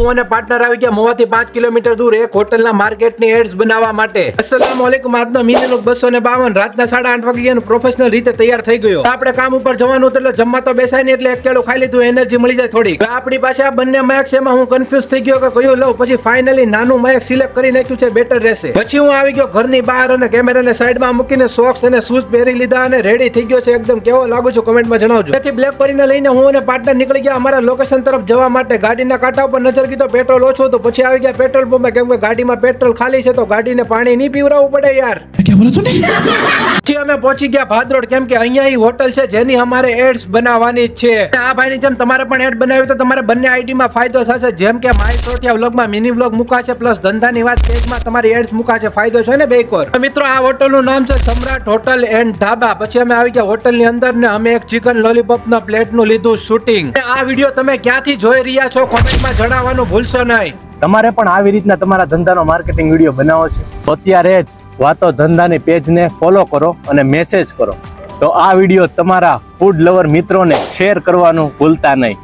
હું અને પાર્ટનર આવી ગયા મોવાથી 5 કિલોમીટર દૂર એક હોટલના માર્કેટની એડ્સ બનાવવા માટે. અસ્સલામુ અલૈકુમ. આજનો મિનિટ 252 રાતના 8:30 વાગ્યાનું પ્રોફેશનલ રીતે તૈયાર થઈ ગયો. આપણે કામ ઉપર જવાનું એટલે જમવા તો બેસાય નહીં, એટલે એક કેળું ખાઈ લીધું, એનર્જી મળી જાય થોડી. આપણી પાસે આ બંને માઇક છે, એમાં હું કન્ફ્યુઝ થઈ ગયો કે કયું લઉં. પછી ફાઇનલી નાનું માઇક સિલેક્ટ કરી નાખ્યું છે, બેટર રહેશે. પછી હું આવી ગયો ઘરની બહાર અને કેમેરાને સાઈડમાં મૂકીને સોક્સ અને શૂઝ પહેરી લીધા અને રેડી થઈ ગયો છે. એકદમ કેવો લાગુ છું કમેન્ટમાં જણાવજો. તેથી બ્લેક કરીને લઈને હું અને પાર્ટનર નીકળી ગયા અમારા લોકેશન તરફ જવા માટે. ગાડીના કાંઠા ઉપર નજર કીધો પેટ્રોલ ઓછું હતું. પછી આવી ગયા પેટ્રોલ પંપે, કેમ કે ગાડીમાં પેટ્રોલ ખાલી છે તો ગાડીને પાણી નહીં પીવડાવવું પડે યાર. પછી અમે પહોંચી ગયા ભાદરોડ, કેમ કે અહીંયા હોટલ છે જેની અમારે એડ્સ બનાવવાની છે. આ ભાઈની જેમ તમારે પણ એડ બનાવી તો તમારે બંને આઈડીમાં ફાયદો થશે. જેમ કે માય સોટિયા વ્લોગમાં મિની વ્લોગ મુકાશે, પ્લસ ધંધાની વાત પેજમાં તમારી એડ્સ મુકાશે. ફાયદો છે ને બેકોર. મિત્રો આ હોટલનું નામ છે સમ્રાટ હોટલ એન્ડ ધાબા. પછી અમે આવી ગયા હોટલની અંદર ને અમે એક ચિકન લોલીપોપના પ્લેટનું લીધું શૂટિંગ. આ વિડીયો તમે ક્યાંથી જોઈ રહ્યા છો કોમેન્ટમાં જણાવવાનું ભૂલશો નહીં. તમારે પણ આવી રીતના તમારા ધંધાનો માર્કેટિંગ વિડીયો બનાવો છે તો અત્યારે જ વાતો ધંધાની પેજને ફોલો કરો અને મેસેજ કરો, તો આ વિડીયો તમારા ફૂડ લવર મિત્રોને શેર કરવાનું ભૂલતા નહીં.